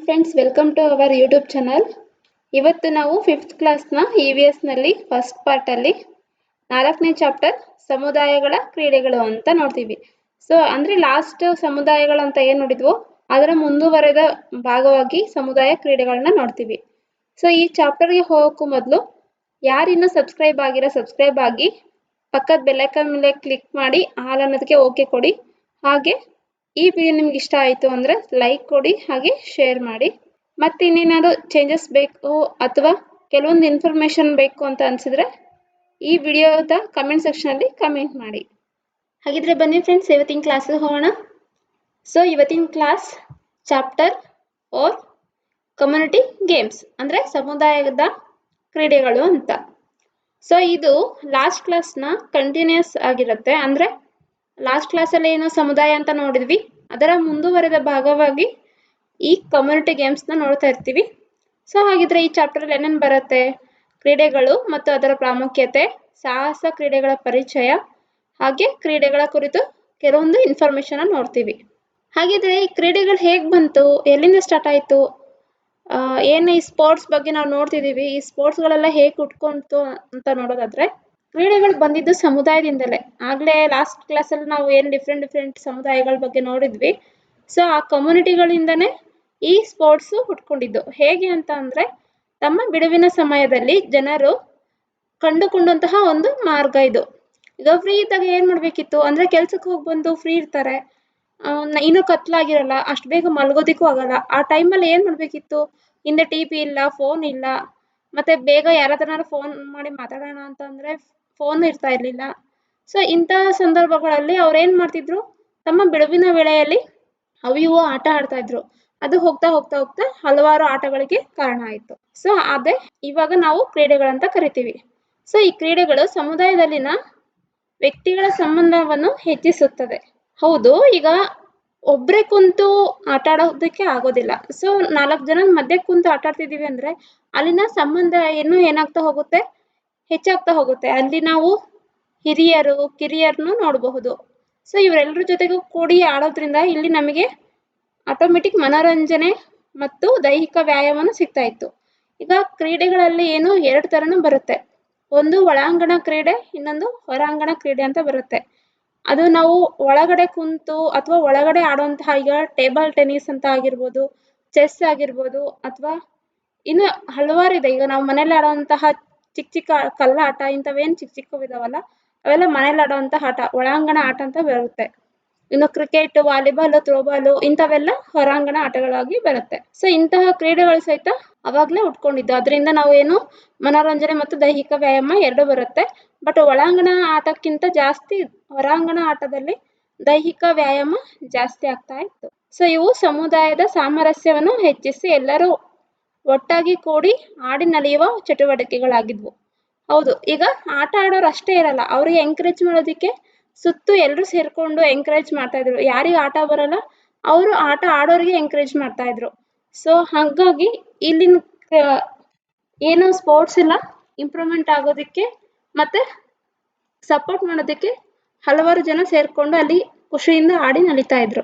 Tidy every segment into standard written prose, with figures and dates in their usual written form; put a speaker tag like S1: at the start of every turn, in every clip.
S1: Friends, welcome to our YouTube channel. ಇವತ್ತು ನಾವು 5th ಕ್ಲಾಸ್ನ EVSನಲ್ಲಿ ಫಸ್ಟ್ ಪಾರ್ಟಲ್ಲಿ 4ನೇ ಚಾಪ್ಟರ್ ಸಮುದಾಯಗಳ ಕ್ರೀಡೆಗಳು ಅಂತ ನೋಡ್ತೀವಿ. ಅಂದರೆ ಲಾಸ್ಟ್ ಸಮುದಾಯಗಳು ಅಂತ ಏನು ನೋಡಿದ್ವೋ ಅದರ ಮುಂದುವರೆದ ಭಾಗವಾಗಿ ಸಮುದಾಯ ಕ್ರೀಡೆಗಳನ್ನ ನೋಡ್ತೀವಿ. ಈ ಚಾಪ್ಟರ್ಗೆ ಹೋಗೋಕ್ಕೂ ಮೊದಲು ಯಾರಿನ್ನೂ ಸಬ್ಸ್ಕ್ರೈಬ್ ಆಗಿ ಪಕ್ಕದ ಬೆಲ್ಲೈಕನ್ ಮೇಲೆ ಕ್ಲಿಕ್ ಮಾಡಿ ಆಲ್ ಅನ್ನೋದಕ್ಕೆ ಓಕೆ ಕೊಡಿ. ಹಾಗೆ ಈ ವಿಡಿಯೋ ನಿಮ್ಗೆ ಇಷ್ಟ ಆಯಿತು ಅಂದರೆ ಲೈಕ್ ಕೊಡಿ, ಹಾಗೆ ಶೇರ್ ಮಾಡಿ. ಮತ್ತು ಇನ್ನೇನಾದ್ರು ಚೇಂಜಸ್ ಬೇಕು ಅಥವಾ ಕೆಲವೊಂದು ಇನ್ಫಾರ್ಮೇಷನ್ ಬೇಕು ಅಂತ ಅನಿಸಿದ್ರೆ ಈ ವಿಡಿಯೋದ ಕಮೆಂಟ್ ಸೆಕ್ಷನಲ್ಲಿ ಕಮೆಂಟ್ ಮಾಡಿ. ಹಾಗಿದ್ರೆ ಬನ್ನಿ ಫ್ರೆಂಡ್ಸ್, ಇವತ್ತಿನ ಕ್ಲಾಸಿಗೆ ಹೋಗೋಣ. ಇವತ್ತಿನ ಕ್ಲಾಸ್ ಚಾಪ್ಟರ್ 4 ಕಮ್ಯುನಿಟಿ ಗೇಮ್ಸ್ ಅಂದರೆ ಸಮುದಾಯದ ಕ್ರೀಡೆಗಳು ಅಂತ. ಇದು ಲಾಸ್ಟ್ ಕ್ಲಾಸ್ನ ಕಂಟಿನ್ಯೂಸ್ ಆಗಿರುತ್ತೆ. ಅಂದರೆ ಲಾಸ್ಟ್ ಕ್ಲಾಸಲ್ಲಿ ಏನೋ ಸಮುದಾಯ ಅಂತ ನೋಡಿದ್ವಿ, ಅದರ ಮುಂದುವರೆದ ಭಾಗವಾಗಿ ಈ ಕಮ್ಯುನಿಟಿ ಗೇಮ್ಸ್ನ ನೋಡ್ತಾ ಇರ್ತೀವಿ. ಹಾಗಿದ್ರೆ ಈ ಚಾಪ್ಟರಲ್ಲಿ ಏನೇನು ಬರುತ್ತೆ? ಕ್ರೀಡೆಗಳು ಮತ್ತು ಅದರ ಪ್ರಾಮುಖ್ಯತೆ, ಸಾಹಸ ಕ್ರೀಡೆಗಳ ಪರಿಚಯ, ಹಾಗೆ ಕ್ರೀಡೆಗಳ ಕುರಿತು ಕೆಲವೊಂದು ಇನ್ಫಾರ್ಮೇಷನ್ ನೋಡ್ತೀವಿ. ಹಾಗಿದ್ರೆ ಈ ಕ್ರೀಡೆಗಳು ಹೇಗೆ ಬಂತು, ಎಲ್ಲಿಂದ ಸ್ಟಾರ್ಟ್ ಆಯಿತು, ಏನು ಈ ಸ್ಪೋರ್ಟ್ಸ್ ಬಗ್ಗೆ ನಾವು ನೋಡ್ತಿದ್ದೀವಿ, ಈ ಸ್ಪೋರ್ಟ್ಸ್ಗಳೆಲ್ಲ ಹೇಗೆ ಹುಟ್ಕೊಂತು ಅಂತ ನೋಡೋದಾದ್ರೆ ಕ್ರೀಡೆಗಳು ಬಂದಿದ್ದು ಸಮುದಾಯದಿಂದಲೇ. ಆಗಲೇ ಲಾಸ್ಟ್ ಕ್ಲಾಸಲ್ಲಿ ನಾವು ಏನು ಡಿಫ್ರೆಂಟ್ ಸಮುದಾಯಗಳ ಬಗ್ಗೆ ನೋಡಿದ್ವಿ. ಆ ಕಮ್ಯುನಿಟಿಗಳಿಂದನೇ ಈ ಸ್ಪೋರ್ಟ್ಸು ಹುಟ್ಕೊಂಡಿದ್ದು. ಹೇಗೆ ಅಂತ ಅಂದರೆ ತಮ್ಮ ಬಿಡುವಿನ ಸಮಯದಲ್ಲಿ ಜನರು ಕಂಡುಕೊಂಡಂತಹ ಒಂದು ಮಾರ್ಗ ಇದು. ಈಗ ಫ್ರೀ ಇದ್ದಾಗ ಏನು ಮಾಡಬೇಕಿತ್ತು ಅಂದರೆ ಕೆಲ್ಸಕ್ಕೆ ಹೋಗಿ ಬಂದು ಫ್ರೀ ಇರ್ತಾರೆ, ಇನ್ನೂ ಕತ್ಲಾಗಿರಲ್ಲ, ಅಷ್ಟು ಬೇಗ ಮಲ್ಗೋದಿಕ್ಕೂ ಆಗಲ್ಲ. ಆ ಟೈಮಲ್ಲಿ ಏನು ಮಾಡಬೇಕಿತ್ತು? ಹಿಂದೆ TV ಇಲ್ಲ, ಫೋನ್ ಇಲ್ಲ, ಮತ್ತು ಬೇಗ ಯಾರಾದ್ರೂ ಫೋನ್ ಮಾಡಿ ಮಾತಾಡೋಣ ಅಂತಂದರೆ ಫೋನ್ ಇರ್ತಾ ಇರಲಿಲ್ಲ. ಇಂತಹ ಸಂದರ್ಭಗಳಲ್ಲಿ ಅವ್ರು ಏನು ಮಾಡ್ತಿದ್ರು, ತಮ್ಮ ಬಿಡುವಿನ ವೇಳೆಯಲ್ಲಿ ಅವು ಇವು ಆಟ ಆಡ್ತಾ ಇದ್ರು. ಅದು ಹೋಗ್ತಾ ಹಲವಾರು ಆಟಗಳಿಗೆ ಕಾರಣ ಆಯಿತು. ಅದೇ ಇವಾಗ ನಾವು ಕ್ರೀಡೆಗಳಂತ ಕರಿತೀವಿ. ಈ ಕ್ರೀಡೆಗಳು ಸಮುದಾಯದಲ್ಲಿನ ವ್ಯಕ್ತಿಗಳ ಸಂಬಂಧವನ್ನು ಹೆಚ್ಚಿಸುತ್ತದೆ. ಹೌದು, ಈಗ ಒಬ್ಬರೇ ಕುಂತು ಆಟ ಆಡೋದಕ್ಕೆ ಆಗೋದಿಲ್ಲ. 4 ಜನ ಮಧ್ಯೆ ಕುಂತು ಆಟ ಆಡ್ತಿದ್ದೀವಿ ಅಂದರೆ ಅಲ್ಲಿನ ಸಂಬಂಧ ಏನಾಗ್ತಾ ಹೋಗುತ್ತೆ, ಹೆಚ್ಚಾಗ್ತಾ ಹೋಗುತ್ತೆ. ಅಲ್ಲಿ ನಾವು ಹಿರಿಯರು ಕಿರಿಯರನ್ನು ನೋಡಬಹುದು. ಇವರೆಲ್ಲರ ಜೊತೆಗೂ ಕೂಡಿ ಆಡೋದ್ರಿಂದ ಇಲ್ಲಿ ನಮಗೆ ಆಟೋಮೆಟಿಕ್ ಮನೋರಂಜನೆ ಮತ್ತು ದೈಹಿಕ ವ್ಯಾಯಾಮನೂ ಸಿಗ್ತಾ ಇತ್ತು. ಈಗ ಕ್ರೀಡೆಗಳಲ್ಲಿ 2 ಥರನೂ ಬರುತ್ತೆ. ಒಂದು ಒಳಾಂಗಣ ಕ್ರೀಡೆ, ಇನ್ನೊಂದು ಹೊರಾಂಗಣ ಕ್ರೀಡೆ ಅಂತ ಬರುತ್ತೆ. ಅದು ನಾವು ಒಳಗಡೆ ಕುಂತು ಅಥವಾ ಒಳಗಡೆ ಆಡುವಂತಹ, ಈಗ ಟೇಬಲ್ ಟೆನ್ನಿಸ್ ಅಂತ ಆಗಿರ್ಬೋದು, ಚೆಸ್ ಆಗಿರ್ಬೋದು, ಅಥವಾ ಇನ್ನು ಹಲವಾರು ಇದೆ. ಈಗ ನಾವು ಮನೇಲಿ ಆಡುವಂತಹ ಚಿಕ್ಕ ಕಲ್ಲಾಟ, ಇಂಥವೇನು ಚಿಕ್ಕವಿದಾವಲ್ಲ ಅವೆಲ್ಲ ಮನೇಲಿ ಆಡುವಂತಹ ಆಟ, ಒಳಾಂಗಣ ಆಟ ಅಂತ ಬರುತ್ತೆ. ಇನ್ನು ಕ್ರಿಕೆಟ್, ವಾಲಿಬಾಲ್, ಥ್ರೋಬಾಲು ಇಂಥವೆಲ್ಲ ಹೊರಾಂಗಣ ಆಟಗಳಾಗಿ ಬರುತ್ತೆ. ಇಂತಹ ಕ್ರೀಡೆಗಳು ಸಹಿತ ಅವಾಗಲೇ ಉಟ್ಕೊಂಡಿದ್ದು. ಅದರಿಂದ ನಾವು ಮನೋರಂಜನೆ ಮತ್ತು ದೈಹಿಕ ವ್ಯಾಯಾಮ 2 ಬರುತ್ತೆ. ಬಟ್ ಒಳಾಂಗಣ ಆಟಕ್ಕಿಂತ ಜಾಸ್ತಿ ಹೊರಾಂಗಣ ಆಟದಲ್ಲಿ ದೈಹಿಕ ವ್ಯಾಯಾಮ ಜಾಸ್ತಿ ಆಗ್ತಾ ಇತ್ತು. ಇವು ಸಮುದಾಯದ ಸಾಮರಸ್ಯವನ್ನು ಹೆಚ್ಚಿಸಿ ಎಲ್ಲರೂ ಒಟ್ಟಾಗಿ ಕೂಡಿ ಆಡಿ ನಲಿಯುವ ಚಟುವಟಿಕೆಗಳಾಗಿದ್ವು. ಹೌದು, ಈಗ ಆಟ ಆಡೋರು ಅಷ್ಟೇ ಇರಲ್ಲ, ಅವ್ರಿಗೆ ಎಂಕರೇಜ್ ಮಾಡೋದಕ್ಕೆ ಸುತ್ತು ಎಲ್ಲರೂ ಸೇರ್ಕೊಂಡು ಎಂಕರೇಜ್ ಮಾಡ್ತಾ ಇದ್ರು. ಯಾರಿಗೆ ಆಟ ಬರಲ್ಲ ಅವರು ಆಟ ಆಡೋರಿಗೆ ಎಂಕರೇಜ್ ಮಾಡ್ತಾ ಇದ್ರು. ಹಾಗಾಗಿ ಇಲ್ಲಿನ ಏನು ಸ್ಪೋರ್ಟ್ಸ್ ಎಲ್ಲ ಇಂಪ್ರೂವ್ಮೆಂಟ್ ಆಗೋದಕ್ಕೆ ಮತ್ತೆ ಸಪೋರ್ಟ್ ಮಾಡೋದಕ್ಕೆ ಹಲವಾರು ಜನ ಸೇರ್ಕೊಂಡು ಅಲ್ಲಿ ಖುಷಿಯಿಂದ ಆಡಿ ನಲಿತಾ ಇದ್ರು.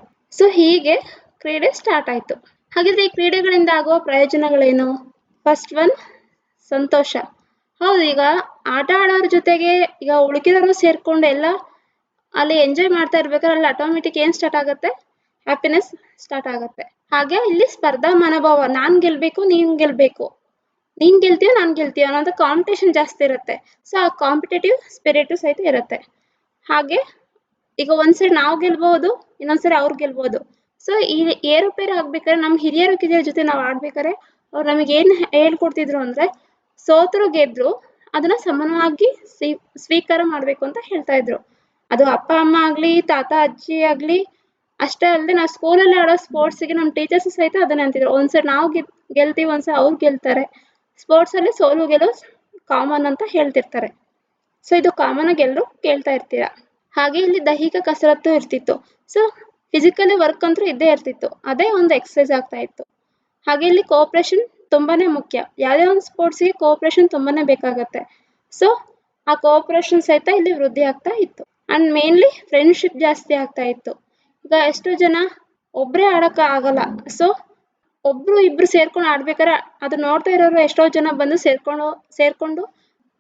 S1: ಹೀಗೆ ಕ್ರೀಡೆ ಸ್ಟಾರ್ಟ್ ಆಯಿತು. ಹಾಗಿದ್ರೆ ಈ ಕ್ರೀಡೆಗಳಿಂದ ಆಗುವ ಪ್ರಯೋಜನಗಳೇನು? ಫಸ್ಟ್ ಒನ್, ಸಂತೋಷ. ಹೌದು, ಈಗ ಆಟ ಆಡೋರ ಜೊತೆಗೆ ಈಗ ಉಳಿಕೆದವರು ಸೇರ್ಕೊಂಡು ಎಲ್ಲ ಅಲ್ಲಿ ಎಂಜಾಯ್ ಮಾಡ್ತಾ ಇರ್ಬೇಕಾದ್ರೆ ಅಲ್ಲಿ ಆಟೋಮೆಟಿಕ್ ಏನು ಸ್ಟಾರ್ಟ್ ಆಗುತ್ತೆ? ಹ್ಯಾಪಿನೆಸ್ ಸ್ಟಾರ್ಟ್ ಆಗುತ್ತೆ. ಹಾಗೆ ಇಲ್ಲಿ ಸ್ಪರ್ಧಾ ಮನೋಭಾವ, ನಾನು ಗೆಲ್ಲಬೇಕು, ನೀನು ಗೆಲ್ಲಬೇಕು, ನೀನು ಗೆಲ್ತೀಯೋ ನಾನು ಗೆಲ್ತೀಯೋ ಅನ್ನೋದು ಕಾಂಪಿಟೇಷನ್ ಜಾಸ್ತಿ ಇರುತ್ತೆ. ಆ ಕಾಂಪಿಟೇಟಿವ್ ಸ್ಪಿರಿಟು ಸಹಿತ ಇರುತ್ತೆ. ಹಾಗೆ ಈಗ ಒಂದ್ಸರಿ ನಾವು ಗೆಲ್ಬಹುದು, ಇನ್ನೊಂದ್ಸರಿ ಅವ್ರು ಗೆಲ್ಬಹುದು. ಈ ಏರುಪೇರು ಆಗ್ಬೇಕಾದ್ರೆ ನಮ್ಮ ಹಿರಿಯರ ಕಿರಿಯರ ಜೊತೆ ನಾವು ಆಡ್ಬೇಕಾದ್ರೆ ಅವ್ರು ನಮಗೇನು ಹೇಳ್ಕೊಡ್ತಿದ್ರು ಅಂದರೆ ಸೋತರು ಗೆದ್ರು ಅದನ್ನ ಸಮಾನವಾಗಿ ಸ್ವೀಕಾರ ಮಾಡಬೇಕು ಅಂತ ಹೇಳ್ತಾ ಇದ್ರು. ಅದು ಅಪ್ಪ ಅಮ್ಮ ಆಗಲಿ, ತಾತ ಅಜ್ಜಿ ಆಗಲಿ, ಅಷ್ಟೇ ಅಲ್ಲದೆ ನಾವು ಸ್ಕೂಲಲ್ಲಿ ಆಡೋ ಸ್ಪೋರ್ಟ್ಸಿಗೆ ನಮ್ಮ ಟೀಚರ್ಸ್ ಸಹಿತ ಅದನ್ನ ಅಂತಿದ್ರು. ಒಂದ್ಸರಿ ನಾವು ಗೆಲ್ತೀವಿ, ಒಂದ್ಸರಿ ಅವ್ರು ಗೆಲ್ತಾರೆ. ಸ್ಪೋರ್ಟ್ಸಲ್ಲಿ ಸೋಲು ಗೆಲುವು ಕಾಮನ್ ಅಂತ ಹೇಳ್ತಿರ್ತಾರೆ. ಇದು ಕಾಮನ್ ಆಗಿ ಎಲ್ಲರೂ ಕೇಳ್ತಾ ಇರ್ತೀರ. ಹಾಗೆ ಇಲ್ಲಿ ದೈಹಿಕ ಕಸರತ್ತು ಇರ್ತಿತ್ತು. ಫಿಸಿಕಲಿ ವರ್ಕ್ ಅಂತೂ ಇದ್ದೇ ಇರ್ತಿತ್ತು, ಅದೇ ಒಂದು ಎಕ್ಸಸೈಸ್ ಆಗ್ತಾ ಇತ್ತು. ಹಾಗೆ ಇಲ್ಲಿ ಕೋಆಪರೇಷನ್ ತುಂಬಾನೇ ಮುಖ್ಯ. ಯಾವುದೇ ಒಂದು ಸ್ಪೋರ್ಟ್ಸಿಗೆ ಕೋಆಪರೇಷನ್ ತುಂಬಾನೇ ಬೇಕಾಗತ್ತೆ. ಆ ಕೋಆಪರೇಷನ್ ಸಹಿತ ಇಲ್ಲಿ ವೃದ್ಧಿ ಆಗ್ತಾ ಇತ್ತು. ಅಂಡ್ ಮೇನ್ಲಿ ಫ್ರೆಂಡ್ಶಿಪ್ ಜಾಸ್ತಿ ಆಗ್ತಾ ಇತ್ತು. ಈಗ ಎಷ್ಟೋ ಜನ ಒಬ್ಬರೇ ಆಡೋಕೆ ಆಗಲ್ಲ, ಒಬ್ರು ಇಬ್ರು ಸೇರ್ಕೊಂಡು ಆಡ್ಬೇಕಾದ್ರೆ ಅದು ನೋಡ್ತಾ ಇರೋರು ಎಷ್ಟೋ ಜನ ಬಂದು ಸೇರ್ಕೊಂಡು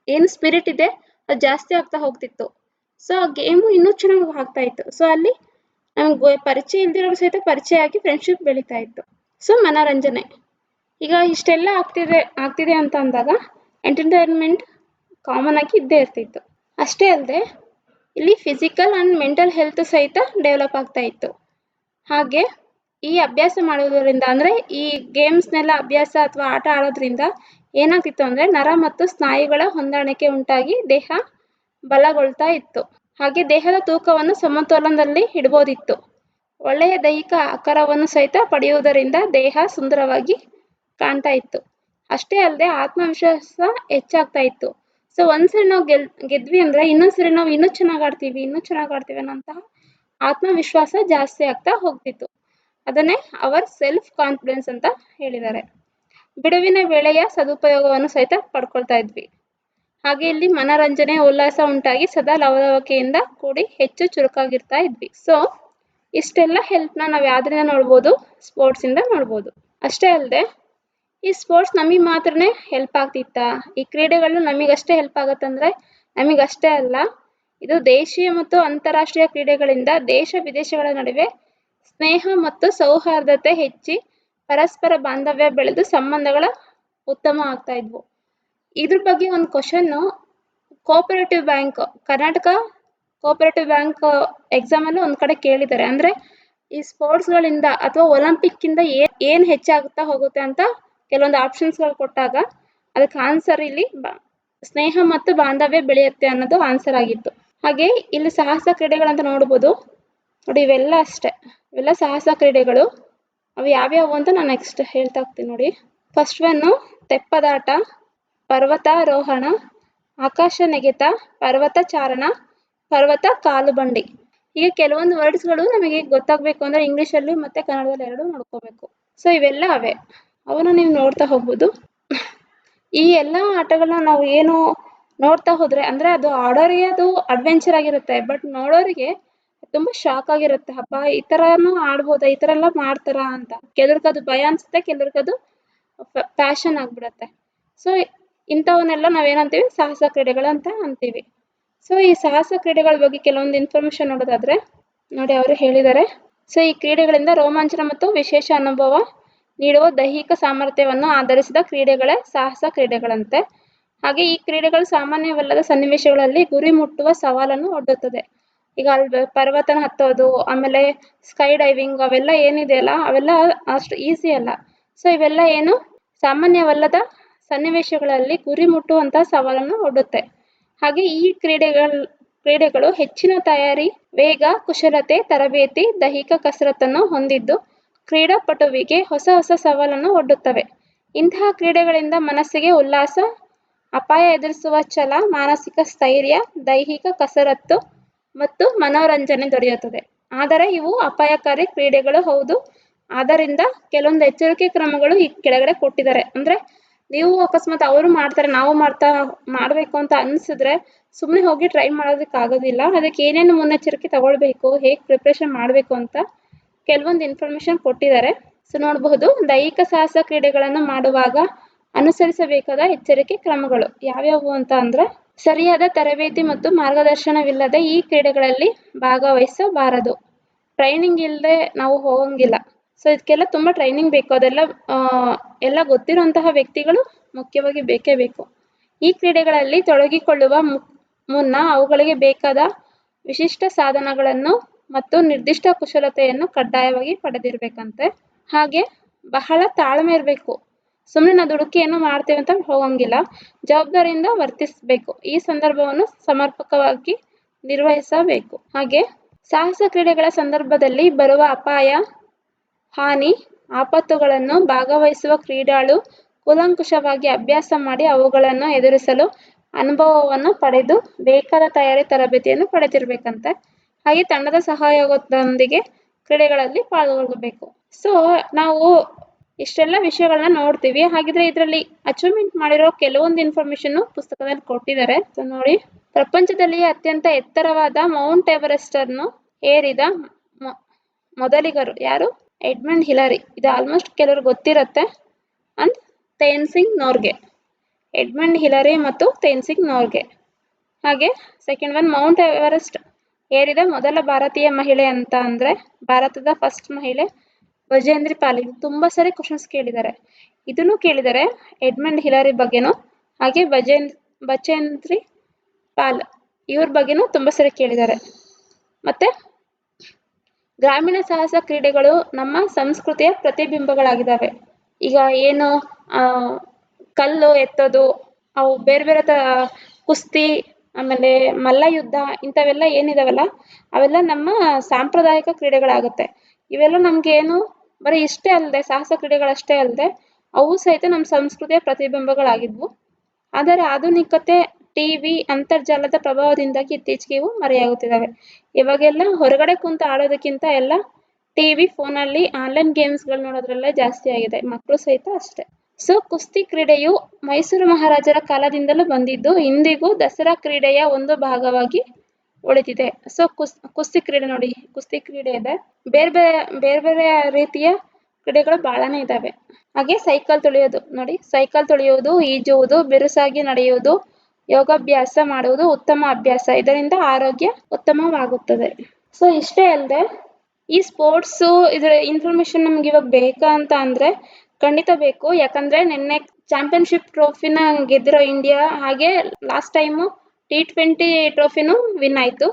S1: ಏನು ಸ್ಪಿರಿಟ್ ಇದೆ ಅದು ಜಾಸ್ತಿ ಆಗ್ತಾ ಹೋಗ್ತಿತ್ತು. ಸೊ ಆ ಗೇಮು ಇನ್ನೂ ಚೆನ್ನಾಗಿ ಆಗ್ತಾ ಇತ್ತು. ಸೊ ಅಲ್ಲಿ ನಮ್ಗೆ ಪರಿಚಯ ಇಲ್ದಿರೋರು ಸಹಿತ ಪರಿಚಯ ಆಗಿ ಫ್ರೆಂಡ್ಶಿಪ್ ಬೆಳೀತಾ ಇತ್ತು. ಸೊ ಮನೋರಂಜನೆ ಈಗ ಇಷ್ಟೆಲ್ಲ ಆಗ್ತಿದೆ ಅಂತ ಅಂದಾಗ ಎಂಟರ್ಟೈನ್ಮೆಂಟ್ ಕಾಮನ್ ಆಗಿ ಇದ್ದೇ ಇರ್ತಿತ್ತು. ಅಷ್ಟೇ ಅಲ್ಲದೆ ಇಲ್ಲಿ ಫಿಸಿಕಲ್ ಆ್ಯಂಡ್ ಮೆಂಟಲ್ ಹೆಲ್ತ್ ಸಹಿತ ಡೆವಲಪ್ ಆಗ್ತಾ ಇತ್ತು. ಹಾಗೆ ಈ ಅಭ್ಯಾಸ ಮಾಡೋದರಿಂದ ಅಂದರೆ ಈ ಗೇಮ್ಸ್ನೆಲ್ಲ ಅಭ್ಯಾಸ ಅಥವಾ ಆಟ ಆಡೋದ್ರಿಂದ ಏನಾಗ್ತಿತ್ತು ಅಂದರೆ ನರ ಮತ್ತು ಸ್ನಾಯುಗಳ ಹೊಂದಾಣಿಕೆ ಉಂಟಾಗಿ ದೇಹ ಬಲಗೊಳ್ತಾ ಇತ್ತು. ಹಾಗೆ ದೇಹದ ತೂಕವನ್ನು ಸಮತೋಲನದಲ್ಲಿ ಇಡ್ಬೋದಿತ್ತು. ಒಳ್ಳೆಯ ದೈಹಿಕ ಆಕಾರವನ್ನು ಸಹಿತ ಪಡೆಯುವುದರಿಂದ ದೇಹ ಸುಂದರವಾಗಿ ಕಾಣ್ತಾ ಇತ್ತು. ಅಷ್ಟೇ ಅಲ್ಲದೆ ಆತ್ಮವಿಶ್ವಾಸ ಹೆಚ್ಚಾಗ್ತಾ ಇತ್ತು. ಸೊ ಒಂದ್ಸರಿ ನಾವು ಗೆದ್ವಿ ಅಂದರೆ ಇನ್ನೊಂದ್ಸರಿ ನಾವು ಇನ್ನೂ ಚೆನ್ನಾಗಿ ಆಡ್ತೀವಿ ಅನ್ನೋಂತಹ ಆತ್ಮವಿಶ್ವಾಸ ಜಾಸ್ತಿ ಆಗ್ತಾ ಹೋಗ್ತಿತ್ತು. ಅದನ್ನೇ ಅವರ್ ಸೆಲ್ಫ್ ಕಾನ್ಫಿಡೆನ್ಸ್ ಅಂತ ಹೇಳಿದ್ದಾರೆ. ಬಿಡುವಿನ ವೇಳೆಯ ಸದುಪಯೋಗವನ್ನು ಸಹಿತ ಪಡ್ಕೊಳ್ತಾ ಇದ್ವಿ. ಹಾಗೆ ಇಲ್ಲಿ ಮನರಂಜನೆ ಉಲ್ಲಾಸ ಉಂಟಾಗಿ ಸದಾ ಲವಲವಿಕೆಯಿಂದ ಕೂಡಿ ಹೆಚ್ಚು ಚುರುಕಾಗಿರ್ತಾ ಇದ್ವಿ. ಸೊ ಇಷ್ಟೆಲ್ಲ ಹೆಲ್ಪ್ನ ನಾವು ಯಾವ್ದ್ರಿಂದ ನೋಡ್ಬೋದು? ಸ್ಪೋರ್ಟ್ಸಿಂದ ನೋಡ್ಬೋದು. ಅಷ್ಟೇ ಅಲ್ಲದೆ ಈ ಸ್ಪೋರ್ಟ್ಸ್ ನಮಗೆ ಮಾತ್ರನೇ ಹೆಲ್ಪ್ ಆಗ್ತಿತ್ತಾ? ಈ ಕ್ರೀಡೆಗಳು ನಮಗಷ್ಟೇ ಹೆಲ್ಪ್ ಆಗುತ್ತಂದ್ರೆ ನಮಗಷ್ಟೇ ಅಲ್ಲ, ಇದು ದೇಶೀಯ ಮತ್ತು ಅಂತಾರಾಷ್ಟ್ರೀಯ ಕ್ರೀಡೆಗಳಿಂದ ದೇಶ ವಿದೇಶಗಳ ನಡುವೆ ಸ್ನೇಹ ಮತ್ತು ಸೌಹಾರ್ದತೆ ಹೆಚ್ಚಿ ಪರಸ್ಪರ ಬಾಂಧವ್ಯ ಬೆಳೆದು ಸಂಬಂಧಗಳ ಉತ್ತಮ ಆಗ್ತಾ ಇದ್ವು. ಇದ್ರ ಬಗ್ಗೆ ಒಂದು question cooperative bank Karnataka cooperative bank ಎಕ್ಸಾಮಲ್ಲೂ ಒಂದು ಕಡೆ ಕೇಳಿದ್ದಾರೆ. ಅಂದರೆ ಈ ಸ್ಪೋರ್ಟ್ಸ್ಗಳಿಂದ ಅಥವಾ ಒಲಿಂಪಿಕ್ಕಿಂದ ಏನು ಹೆಚ್ಚಾಗುತ್ತಾ ಹೋಗುತ್ತೆ ಅಂತ ಕೆಲವೊಂದು ಆಪ್ಷನ್ಸ್ಗಳು ಕೊಟ್ಟಾಗ ಅದಕ್ಕೆ ಆನ್ಸರ್ ಇಲ್ಲಿ ಸ್ನೇಹ ಮತ್ತು ಬಾಂಧವ್ಯ ಬೆಳೆಯುತ್ತೆ ಅನ್ನೋದು ಆನ್ಸರ್ ಆಗಿತ್ತು. ಹಾಗೆ ಇಲ್ಲಿ ಸಾಹಸ ಕ್ರೀಡೆಗಳಂತ ನೋಡ್ಬೋದು. ನೋಡಿ ಇವೆಲ್ಲ ಅಷ್ಟೇ, ಇವೆಲ್ಲ ಸಾಹಸ ಕ್ರೀಡೆಗಳು. ಅವು ಯಾವ್ಯಾವು ಅಂತ ನಾನು ನೆಕ್ಸ್ಟ್ ಹೇಳ್ತಾ ಹೋಗ್ತೀನಿ ನೋಡಿ. ಫಸ್ಟ್ ಒನ್ನು ತೆಪ್ಪದಾಟ, ಪರ್ವತಾರೋಹಣ, ಆಕಾಶ ನೆಗೆತ, ಪರ್ವತ ಚಾರಣ, ಪರ್ವತ ಕಾಲುಬಂಡಿ. ಹೀಗೆ ಕೆಲವೊಂದು ವರ್ಡ್ಸ್ಗಳು ನಮಗೆ ಗೊತ್ತಾಗಬೇಕು ಅಂದರೆ ಇಂಗ್ಲೀಷಲ್ಲಿ ಮತ್ತು ಕನ್ನಡದಲ್ಲಿ ಎರಡು ನೋಡ್ಕೋಬೇಕು. ಸೊ ಇವೆಲ್ಲ ಅವನ್ನ ನೀವು ನೋಡ್ತಾ ಹೋಗ್ಬೋದು. ಈ ಎಲ್ಲ ಆಟಗಳನ್ನ ನಾವು ಏನು ನೋಡ್ತಾ ಹೋದರೆ ಅಂದರೆ ಅದು ಆಡೋರಿಗೆ ಅದು ಅಡ್ವೆಂಚರ್ ಆಗಿರುತ್ತೆ, ಬಟ್ ನೋಡೋರಿಗೆ ತುಂಬ ಶಾಕ್ ಆಗಿರುತ್ತೆ. ಹಬ್ಬ ಈ ಥರನೂ ಆಡ್ಬೋದಾ, ಈ ಥರ ಎಲ್ಲ ಮಾಡ್ತಾರಾ ಅಂತ. ಕೆಲವ್ರಿಗದು ಭಯ ಅನಿಸುತ್ತೆ, ಕೆಲವ್ರಿಗದು ಪ್ಯಾಷನ್ ಆಗಿಬಿಡುತ್ತೆ. ಸೊ ಇಂಥವನ್ನೆಲ್ಲ ನಾವೇನಂತೀವಿ? ಸಾಹಸ ಕ್ರೀಡೆಗಳು ಅಂತ ಅಂತೀವಿ. ಸೊ ಈ ಸಾಹಸ ಕ್ರೀಡೆಗಳ ಬಗ್ಗೆ ಕೆಲವೊಂದು ಇನ್ಫಾರ್ಮೇಷನ್ ನೋಡೋದಾದರೆ ನೋಡಿ ಅವರು ಹೇಳಿದ್ದಾರೆ. ಸೊ ಈ ಕ್ರೀಡೆಗಳಿಂದ ರೋಮಾಂಚನ ಮತ್ತು ವಿಶೇಷ ಅನುಭವ ನೀಡುವ ದೈಹಿಕ ಸಾಮರ್ಥ್ಯವನ್ನು ಆಧರಿಸಿದ ಕ್ರೀಡೆಗಳೇ ಸಾಹಸ ಕ್ರೀಡೆಗಳಂತೆ. ಹಾಗೆ ಈ ಕ್ರೀಡೆಗಳು ಸಾಮಾನ್ಯವಲ್ಲದ ಸನ್ನಿವೇಶಗಳಲ್ಲಿ ಗುರಿ ಮುಟ್ಟುವ ಸವಾಲನ್ನು ಒಡ್ಡುತ್ತದೆ. ಈಗ ಅಲ್ಲಿ ಪರ್ವತನ ಹತ್ತೋದು, ಆಮೇಲೆ ಸ್ಕೈ ಡೈವಿಂಗ್ ಅವೆಲ್ಲ ಏನಿದೆಯಲ್ಲ ಅವೆಲ್ಲ ಅಷ್ಟು ಈಸಿ ಅಲ್ಲ. ಸೊ ಇವೆಲ್ಲ ಏನು ಸಾಮಾನ್ಯವಲ್ಲದ ಸನ್ನಿವೇಶಗಳಲ್ಲಿ ಗುರಿ ಮುಟ್ಟುವಂಥ ಸವಾಲನ್ನು ಒಡ್ಡುತ್ತೆ. ಹಾಗೆ ಈ ಕ್ರೀಡೆಗಳು ಹೆಚ್ಚಿನ ತಯಾರಿ, ವೇಗ, ಕುಶಲತೆ, ತರಬೇತಿ, ದೈಹಿಕ ಕಸರತ್ತನ್ನು ಹೊಂದಿದ್ದು ಕ್ರೀಡಾಪಟುವಿಗೆ ಹೊಸ ಸವಾಲನ್ನು ಒಡ್ಡುತ್ತವೆ. ಇಂತಹ ಕ್ರೀಡೆಗಳಿಂದ ಮನಸ್ಸಿಗೆ ಉಲ್ಲಾಸ, ಅಪಾಯ ಎದುರಿಸುವ ಛಲ, ಮಾನಸಿಕ ಸ್ಥೈರ್ಯ, ದೈಹಿಕ ಕಸರತ್ತು ಮತ್ತು ಮನೋರಂಜನೆ ದೊರೆಯುತ್ತದೆ. ಆದರೆ ಇವು ಅಪಾಯಕಾರಿ ಕ್ರೀಡೆಗಳು ಹೌದು. ಆದ್ದರಿಂದ ಕೆಲವೊಂದು ಎಚ್ಚರಿಕೆ ಕ್ರಮಗಳು ಈ ಕೆಳಗಡೆ ಕೊಟ್ಟಿದ್ದಾರೆ. ಅಂದರೆ ನೀವು ಅಕಸ್ಮಾತ್ ಅವರು ಮಾಡ್ತಾರೆ ನಾವು ಮಾಡಬೇಕು ಅಂತ ಅನಿಸಿದ್ರೆ ಸುಮ್ಮನೆ ಹೋಗಿ ಟ್ರೈ ಮಾಡೋದಕ್ಕಾಗೋದಿಲ್ಲ. ಅದಕ್ಕೆ ಏನೇನು ಮುನ್ನೆಚ್ಚರಿಕೆ ತಗೊಳ್ಬೇಕು, ಹೇಗೆ ಪ್ರಿಪ್ರೇಷನ್ ಮಾಡಬೇಕು ಅಂತ ಕೆಲವೊಂದು ಇನ್ಫಾರ್ಮೇಷನ್ ಕೊಟ್ಟಿದ್ದಾರೆ. ಸೊ ನೋಡಬಹುದು, ದೈಹಿಕ ಸಾಹಸ ಕ್ರೀಡೆಗಳನ್ನು ಮಾಡುವಾಗ ಅನುಸರಿಸಬೇಕಾದ ಎಚ್ಚರಿಕೆ ಕ್ರಮಗಳು ಯಾವ್ಯಾವು ಅಂತ ಅಂದರೆ, ಸರಿಯಾದ ತರಬೇತಿ ಮತ್ತು ಮಾರ್ಗದರ್ಶನವಿಲ್ಲದೆ ಈ ಕ್ರೀಡೆಗಳಲ್ಲಿ ಭಾಗವಹಿಸಬಾರದು. ಟ್ರೈನಿಂಗ್ ಇಲ್ಲದೆ ನಾವು ಹೋಗಂಗಿಲ್ಲ. ಸೊ ಇದಕ್ಕೆಲ್ಲ ತುಂಬ ಟ್ರೈನಿಂಗ್ ಬೇಕು. ಅದೆಲ್ಲ ಎಲ್ಲ ಗೊತ್ತಿರುವಂತಹ ವ್ಯಕ್ತಿಗಳು ಮುಖ್ಯವಾಗಿ ಬೇಕೇ ಬೇಕು. ಈ ಕ್ರೀಡೆಗಳಲ್ಲಿ ತೊಡಗಿಕೊಳ್ಳುವ ಮುನ್ನ ಅವುಗಳಿಗೆ ಬೇಕಾದ ವಿಶಿಷ್ಟ ಸಾಧನಗಳನ್ನು ಮತ್ತು ನಿರ್ದಿಷ್ಟ ಕುಶಲತೆಯನ್ನು ಕಡ್ಡಾಯವಾಗಿ ಪಡೆದಿರಬೇಕಂತೆ. ಹಾಗೆ ಬಹಳ ತಾಳ್ಮೆ ಇರಬೇಕು. ಸುಮ್ಮನೆ ನಾವು ದುಡುಕಿ ಏನೋ ಮಾಡ್ತೀವಿ ಅಂತ ಹೋಗಂಗಿಲ್ಲ, ಜವಾಬ್ದಾರಿಯಿಂದ ವರ್ತಿಸಬೇಕು. ಈ ಸಂದರ್ಭವನ್ನು ಸಮರ್ಪಕವಾಗಿ ನಿರ್ವಹಿಸಬೇಕು. ಹಾಗೆ ಸಾಹಸ ಕ್ರೀಡೆಗಳ ಸಂದರ್ಭದಲ್ಲಿ ಬರುವ ಅಪಾಯ, ಹಾನಿ, ಆಪತ್ತುಗಳನ್ನು ಭಾಗವಹಿಸುವ ಕ್ರೀಡಾಳು ಕೂಲಂಕುಷವಾಗಿ ಅಭ್ಯಾಸ ಮಾಡಿ ಅವುಗಳನ್ನು ಎದುರಿಸಲು ಅನುಭವವನ್ನು ಪಡೆದು ಬೇಕಾದ ತಯಾರಿ ತರಬೇತಿಯನ್ನು ಪಡೆದಿರಬೇಕಂತೆ. ಹಾಗೆ ತಂಡದ ಸಹಯೋಗದೊಂದಿಗೆ ಕ್ರೀಡೆಗಳಲ್ಲಿ ಪಾಲ್ಗೊಳ್ಳಬೇಕು. ಸೊ ನಾವು ಇಷ್ಟೆಲ್ಲ ವಿಷಯಗಳನ್ನ ನೋಡ್ತೀವಿ. ಹಾಗಿದ್ರೆ ಇದರಲ್ಲಿ ಅಚೀವ್ಮೆಂಟ್ ಮಾಡಿರೋ ಕೆಲವೊಂದು ಇನ್ಫಾರ್ಮೇಷನ್ ಪುಸ್ತಕದಲ್ಲಿ ಕೊಟ್ಟಿದ್ದಾರೆ. ಸೊ ನೋಡಿ, ಪ್ರಪಂಚದಲ್ಲಿ ಅತ್ಯಂತ ಎತ್ತರವಾದ ಮೌಂಟ್ ಎವರೆಸ್ಟ್ ಅನ್ನು ಏರಿದ ಮೊದಲಿಗರು ಯಾರು? ಎಡ್ಮಂಡ್ ಹಿಲರಿ, ಇದು ಆಲ್ಮೋಸ್ಟ್ ಕೆಲವ್ರಿಗೆ ಗೊತ್ತಿರುತ್ತೆ. And Tenzing Norgay. Edmund Hillary ಮತ್ತು ತೇನ್ಸಿಂಗ್ ನೋರ್ಗೆ. ಹಾಗೆ ಸೆಕೆಂಡ್ ಒನ್, ಮೌಂಟ್ ಎವರೆಸ್ಟ್ ಏರಿದ ಮೊದಲ ಭಾರತೀಯ ಮಹಿಳೆ ಅಂತ ಅಂದರೆ ಭಾರತದ ಫಸ್ಟ್ ಮಹಿಳೆ ಬಜೇಂದ್ರಿ ಪಾಲ್. ಇದು ತುಂಬ ಸರಿ ಕ್ವಶನ್ಸ್ ಕೇಳಿದ್ದಾರೆ. ಇದನ್ನು ಕೇಳಿದ್ದಾರೆ ಎಡ್ಮಂಡ್ ಹಿಲರಿ ಬಗ್ಗೆನೂ, ಹಾಗೆ ಬಚೇಂದ್ರಿ ಪಾಲ್ ಇವ್ರ ಬಗ್ಗೆನೂ ತುಂಬ ಸರಿ ಕೇಳಿದ್ದಾರೆ. ಮತ್ತೆ ಗ್ರಾಮೀಣ ಸಾಹಸ ಕ್ರೀಡೆಗಳು ನಮ್ಮ ಸಂಸ್ಕೃತಿಯ ಪ್ರತಿಬಿಂಬಗಳಾಗಿದ್ದಾವೆ. ಈಗ ಏನು ಕಲ್ಲು ಎತ್ತೋದು, ಅವು ಬೇರೆ ಬೇರೆ ಕುಸ್ತಿ, ಆಮೇಲೆ ಮಲ್ಲಯುದ್ಧ, ಇಂಥವೆಲ್ಲ ಏನಿದಾವಲ್ಲ ಅವೆಲ್ಲ ನಮ್ಮ ಸಾಂಪ್ರದಾಯಿಕ ಕ್ರೀಡೆಗಳಾಗುತ್ತೆ. ಇವೆಲ್ಲ ನಮ್ಗೆ ಏನು ಬರೀ ಇಷ್ಟೇ ಅಲ್ಲದೆ, ಸಾಹಸ ಕ್ರೀಡೆಗಳಷ್ಟೇ ಅಲ್ಲದೆ ಅವು ಸಹಿತ ನಮ್ಮ ಸಂಸ್ಕೃತಿಯ ಪ್ರತಿಬಿಂಬಗಳಾಗಿದ್ವು. ಆದರೆ ಆಧುನಿಕತೆ, ಟಿವಿ, ಅಂತರ್ಜಾಲದ ಪ್ರಭಾವದಿಂದಾಗಿ ಇತ್ತೀಚೆಗೆ ಇವು ಮರೆಯಾಗುತ್ತಿದ್ದಾವೆ. ಇವಾಗೆಲ್ಲ ಹೊರಗಡೆ ಕುಂತು ಆಡೋದಕ್ಕಿಂತ ಎಲ್ಲ ಟಿವಿ, ಫೋನಲ್ಲಿ ಆನ್ಲೈನ್ ಗೇಮ್ಸ್ಗಳು ನೋಡೋದ್ರಲ್ಲೇ ಜಾಸ್ತಿ ಆಗಿದೆ, ಮಕ್ಕಳು ಸಹಿತ ಅಷ್ಟೇ. ಸೊ ಕುಸ್ತಿ ಕ್ರೀಡೆಯು ಮೈಸೂರು ಮಹಾರಾಜರ ಕಾಲದಿಂದಲೂ ಬಂದಿದ್ದು ಇಂದಿಗೂ ದಸರಾ ಕ್ರೀಡೆಯ ಒಂದು ಭಾಗವಾಗಿ ಉಳಿದಿದೆ. ಸೊ ಕುಸ್ತಿ ಕ್ರೀಡೆ ನೋಡಿ, ಕುಸ್ತಿ ಕ್ರೀಡೆ ಇದೆ, ಬೇರೆ ಬೇರೆ ರೀತಿಯ ಕ್ರೀಡೆಗಳು ಬಹಳನೇ ಇದ್ದಾವೆ. ಹಾಗೆ ಸೈಕಲ್ ತುಳಿಯೋದು ನೋಡಿ, ಸೈಕಲ್ ತುಳಿಯುವುದು, ಈಜುವುದು, ಬಿರುಸಾಗಿ ನಡೆಯುವುದು, ಯೋಗಾಭ್ಯಾಸ ಮಾಡುವುದು ಉತ್ತಮ ಅಭ್ಯಾಸ. ಇದರಿಂದ ಆರೋಗ್ಯ ಉತ್ತಮವಾಗುತ್ತದೆ. ಸೊ ಇಷ್ಟೇ ಅಲ್ಲದೆ ಈ ಸ್ಪೋರ್ಟ್ಸು ಇದರ ಇನ್ಫಾರ್ಮೇಶನ್ ನಮ್ಗೆ ಇವಾಗ ಬೇಕಾ ಅಂತ ಅಂದರೆ ಖಂಡಿತ ಬೇಕು. ಯಾಕಂದರೆ ನಿನ್ನೆ ಚಾಂಪಿಯನ್ಶಿಪ್ ಟ್ರೋಫಿನ ಗೆದ್ದಿರೋ ಇಂಡಿಯಾ, ಹಾಗೆ ಲಾಸ್ಟ್ ಟೈಮು T20 ಟ್ರೋಫಿನೂ ವಿನ್ ಆಯಿತು.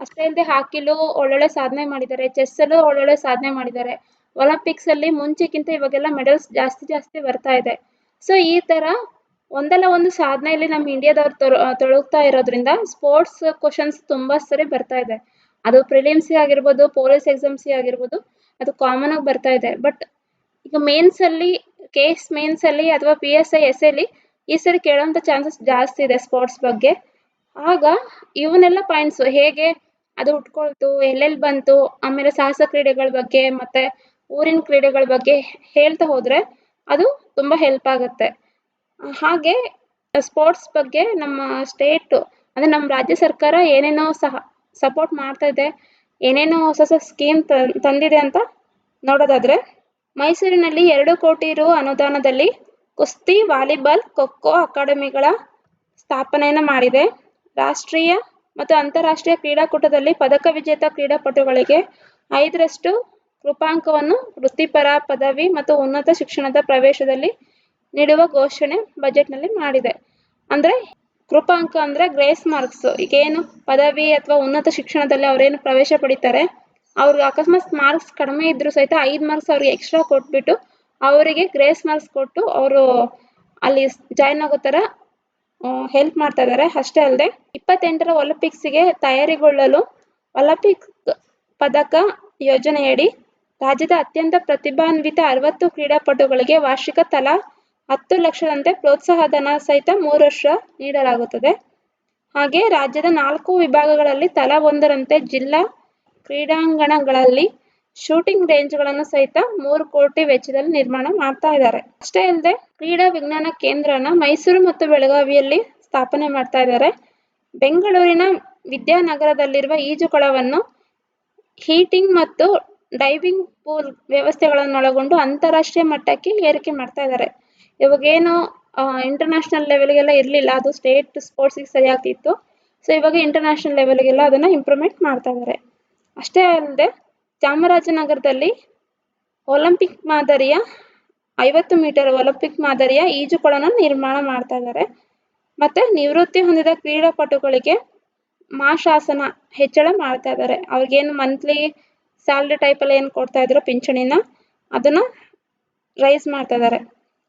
S1: ಅಷ್ಟೇ ಅಲ್ಲದೆ ಹಾಕಿಲೂ ಒಳ್ಳೊಳ್ಳೆ ಸಾಧನೆ ಮಾಡಿದ್ದಾರೆ, ಚೆಸ್ಸಲ್ಲೂ ಒಳ್ಳೊಳ್ಳೆ ಸಾಧನೆ ಮಾಡಿದ್ದಾರೆ. ಒಲಿಂಪಿಕ್ಸಲ್ಲಿ ಮುಂಚೆಕ್ಕಿಂತ ಇವಾಗೆಲ್ಲ ಮೆಡಲ್ಸ್ ಜಾಸ್ತಿ ಬರ್ತಾ ಇದೆ. ಸೊ ಈ ಥರ ಒಂದಲ್ಲ ಒಂದು ಸಾಧನೆಯಲ್ಲಿ ನಮ್ಮ ಇಂಡಿಯಾದವ್ರು ತೊಡಗ್ತಾ ಇರೋದ್ರಿಂದ ಸ್ಪೋರ್ಟ್ಸ್ ಕ್ವಶನ್ಸ್ ತುಂಬ ಸರಿ ಬರ್ತಾ ಇದೆ. ಅದು ಪ್ರಿಲಿಮ್ಸಿ ಆಗಿರ್ಬೋದು, ಪೊಲೀಸ್ ಎಕ್ಸಾಮ್ಸಿ ಆಗಿರ್ಬೋದು, ಅದು ಕಾಮನ್ ಆಗಿ ಬರ್ತಾ ಇದೆ. ಬಟ್ ಈಗ ಮೇನ್ಸಲ್ಲಿ, ಕೇಸ್ ಮೇನ್ಸಲ್ಲಿ ಅಥವಾ PSI SIಲಿ ಈ ಸರಿ ಕೇಳೋಂಥ ಚಾನ್ಸಸ್ ಜಾಸ್ತಿ ಇದೆ ಸ್ಪೋರ್ಟ್ಸ್ ಬಗ್ಗೆ. ಆಗ ಇವನ್ನೆಲ್ಲ ಪಾಯಿಂಟ್ಸು ಹೇಗೆ ಅದು ಉಟ್ಕೊಳ್ತು, ಎಲ್ಲೆಲ್ಲಿ ಬಂತು, ಆಮೇಲೆ ಸಾಹಸ ಕ್ರೀಡೆಗಳ ಬಗ್ಗೆ ಮತ್ತು ಊರಿನ ಕ್ರೀಡೆಗಳ ಬಗ್ಗೆ ಹೇಳ್ತಾ ಹೋದರೆ ಅದು ತುಂಬ ಹೆಲ್ಪ್ ಆಗುತ್ತೆ. ಹಾಗೆ ಸ್ಪೋರ್ಟ್ಸ್ ಬಗ್ಗೆ ನಮ್ಮ ಸ್ಟೇಟು ಅಂದರೆ ನಮ್ಮ ರಾಜ್ಯ ಸರ್ಕಾರ ಏನೇನೋ ಸಪೋರ್ಟ್ ಮಾಡ್ತಾ ಇದೆ, ಏನೇನೋ ಹೊಸ ಸ್ಕೀಮ್ ತಂದಿದೆ ಅಂತ ನೋಡೋದಾದರೆ, ಮೈಸೂರಿನಲ್ಲಿ 2 ಕೋಟಿ ರು ಅನುದಾನದಲ್ಲಿ ಕುಸ್ತಿ, ವಾಲಿಬಾಲ್, ಖೋ-ಖೋ ಅಕಾಡೆಮಿಗಳ ಸ್ಥಾಪನೆಯನ್ನು ಮಾಡಿದೆ. ರಾಷ್ಟ್ರೀಯ ಮತ್ತು ಅಂತಾರಾಷ್ಟ್ರೀಯ ಕ್ರೀಡಾಕೂಟದಲ್ಲಿ ಪದಕ ವಿಜೇತ ಕ್ರೀಡಾಪಟುಗಳಿಗೆ 5% ಕೃಪಾಂಕವನ್ನು ವೃತ್ತಿಪರ, ಪದವಿ ಮತ್ತು ಉನ್ನತ ಶಿಕ್ಷಣದ ಪ್ರವೇಶದಲ್ಲಿ ನೀಡುವ ಘೋಷಣೆ ಬಜೆಟ್ನಲ್ಲಿ ಮಾಡಿದೆ. ಅಂದರೆ ಕೃಪಾಂಕ ಅಂದರೆ ಗ್ರೇಸ್ ಮಾರ್ಕ್ಸ್. ಈಗೇನು ಪದವಿ ಅಥವಾ ಉನ್ನತ ಶಿಕ್ಷಣದಲ್ಲಿ ಅವರೇನು ಪ್ರವೇಶ ಪಡಿತಾರೆ, ಅವ್ರಿಗೆ ಅಕಸ್ಮಾತ್ ಮಾರ್ಕ್ಸ್ ಕಡಿಮೆ ಇದ್ದರೂ ಸಹಿತ 5 ಮಾರ್ಕ್ಸ್ ಅವ್ರಿಗೆ ಎಕ್ಸ್ಟ್ರಾ ಕೊಟ್ಬಿಟ್ಟು ಅವರಿಗೆ ಗ್ರೇಸ್ ಮಾರ್ಕ್ಸ್ ಕೊಟ್ಟು ಅವರು ಅಲ್ಲಿ ಜಾಯ್ನ್ ಆಗೋ ಥರ ಹೆಲ್ಪ್ ಮಾಡ್ತಾ ಇದ್ದಾರೆ. ಅಷ್ಟೇ ಅಲ್ಲದೆ 28ರ ಒಲಿಂಪಿಕ್ಸ್ಗೆ ತಯಾರಿಗೊಳ್ಳಲು ಒಲಿಂಪಿಕ್ ಪದಕ ಯೋಜನೆಯಡಿ ರಾಜ್ಯದ ಅತ್ಯಂತ ಪ್ರತಿಭಾನ್ವಿತ 60 ಕ್ರೀಡಾಪಟುಗಳಿಗೆ ವಾರ್ಷಿಕ ತಲಾ 10 ಲಕ್ಷದಂತೆ ಪ್ರೋತ್ಸಾಹಧನ ಸಹಿತ 3 ವರ್ಷ ನೀಡಲಾಗುತ್ತದೆ. ಹಾಗೆ ರಾಜ್ಯದ 4 ವಿಭಾಗಗಳಲ್ಲಿ ತಲಾ ಒಂದರಂತೆ ಜಿಲ್ಲಾ ಕ್ರೀಡಾಂಗಣಗಳಲ್ಲಿ ಶೂಟಿಂಗ್ ರೇಂಜ್ಗಳನ್ನು ಸಹಿತ 3 ಕೋಟಿ ವೆಚ್ಚದಲ್ಲಿ ನಿರ್ಮಾಣ ಮಾಡ್ತಾ ಇದ್ದಾರೆ. ಅಷ್ಟೇ ಅಲ್ಲದೆ ಕ್ರೀಡಾ ವಿಜ್ಞಾನ ಕೇಂದ್ರನ ಮೈಸೂರು ಮತ್ತು ಬೆಳಗಾವಿಯಲ್ಲಿ ಸ್ಥಾಪನೆ ಮಾಡ್ತಾ ಇದ್ದಾರೆ. ಬೆಂಗಳೂರಿನ ವಿದ್ಯಾನಗರದಲ್ಲಿರುವ ಈಜುಕೊಳವನ್ನು ಹೀಟಿಂಗ್ ಮತ್ತು ಡೈವಿಂಗ್ ಪೂಲ್ ವ್ಯವಸ್ಥೆಗಳನ್ನೊಳಗೊಂಡು ಅಂತಾರಾಷ್ಟ್ರೀಯ ಮಟ್ಟಕ್ಕೆ ಏರಿಕೆ ಮಾಡ್ತಾ ಇದ್ದಾರೆ. ಇವಾಗೇನು ಇಂಟರ್ನ್ಯಾಷನಲ್ ಲೆವೆಲ್ಗೆಲ್ಲ ಇರಲಿಲ್ಲ, ಅದು ಸ್ಟೇಟ್ ಸ್ಪೋರ್ಟ್ಸಿಗೆ ಸರಿಯಾಗ್ತಿತ್ತು. ಸೊ ಇವಾಗ ಇಂಟರ್ನ್ಯಾಷನಲ್ ಲೆವೆಲ್ಗೆಲ್ಲ ಅದನ್ನು ಇಂಪ್ರೂವ್ಮೆಂಟ್ ಮಾಡ್ತಾ ಇದ್ದಾರೆ. ಅಷ್ಟೇ ಅಲ್ಲದೆ ಚಾಮರಾಜನಗರದಲ್ಲಿ ಒಲಿಂಪಿಕ್ ಮಾದರಿಯ 50 ಮೀಟರ್ ಒಲಿಂಪಿಕ್ ಮಾದರಿಯ ಈಜುಕೊಳನ ನಿರ್ಮಾಣ ಮಾಡ್ತಾ ಇದ್ದಾರೆ. ಮತ್ತು ನಿವೃತ್ತಿ ಹೊಂದಿದ ಕ್ರೀಡಾಪಟುಗಳಿಗೆ ಮಾಶಾಸನ ಹೆಚ್ಚಳ ಮಾಡ್ತಾ ಇದ್ದಾರೆ. ಅವ್ರಿಗೇನು ಮಂತ್ಲಿ ಸ್ಯಾಲ್ರಿ ಟೈಪಲ್ಲಿ ಏನು ಕೊಡ್ತಾ ಇದ್ರು ಪಿಂಚಣಿನ, ಅದನ್ನು ರೈಸ್ ಮಾಡ್ತಾ ಇದ್ದಾರೆ.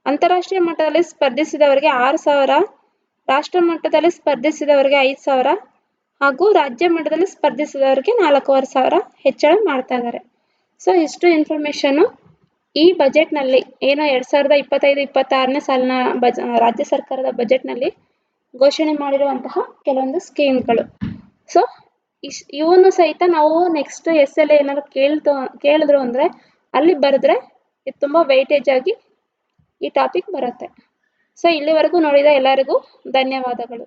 S1: ಅಂತಾರಾಷ್ಟ್ರೀಯ ಮಟ್ಟದಲ್ಲಿ ಸ್ಪರ್ಧಿಸಿದವರಿಗೆ 6,000, ರಾಷ್ಟ್ರ ಮಟ್ಟದಲ್ಲಿ ಸ್ಪರ್ಧಿಸಿದವರಿಗೆ 5,000 ಹಾಗೂ ರಾಜ್ಯ ಮಟ್ಟದಲ್ಲಿ ಸ್ಪರ್ಧಿಸಿದವರಿಗೆ 4,500 ಹೆಚ್ಚಳ ಮಾಡ್ತಾ ಇದ್ದಾರೆ. ಸೊ ಇಷ್ಟು ಇನ್ಫಾರ್ಮೇಷನ್ನು ಈ ಬಜೆಟ್ನಲ್ಲಿ ಏನು 2025-26ನೇ ಸಾಲಿನ ರಾಜ್ಯ ಸರ್ಕಾರದ ಬಜೆಟ್ನಲ್ಲಿ ಘೋಷಣೆ ಮಾಡಿರುವಂತಹ ಕೆಲವೊಂದು ಸ್ಕೀಮ್ಗಳು. ಸೊ ಇವನ್ನು ಸಹಿತ ನಾವು ನೆಕ್ಸ್ಟ್ SL ಏನಾದ್ರು ಕೇಳಿದ್ರು ಅಂದರೆ ಅಲ್ಲಿ ಬರೆದ್ರೆ ಇದು ತುಂಬ ವೆಯ್ಟೇಜ್ ಆಗಿ ಈ ಟಾಪಿಕ್ ಬರುತ್ತೆ. ಸೊ ಇಲ್ಲಿವರೆಗೂ ನೋಡಿದ ಎಲ್ಲರಿಗೂ ಧನ್ಯವಾದಗಳು.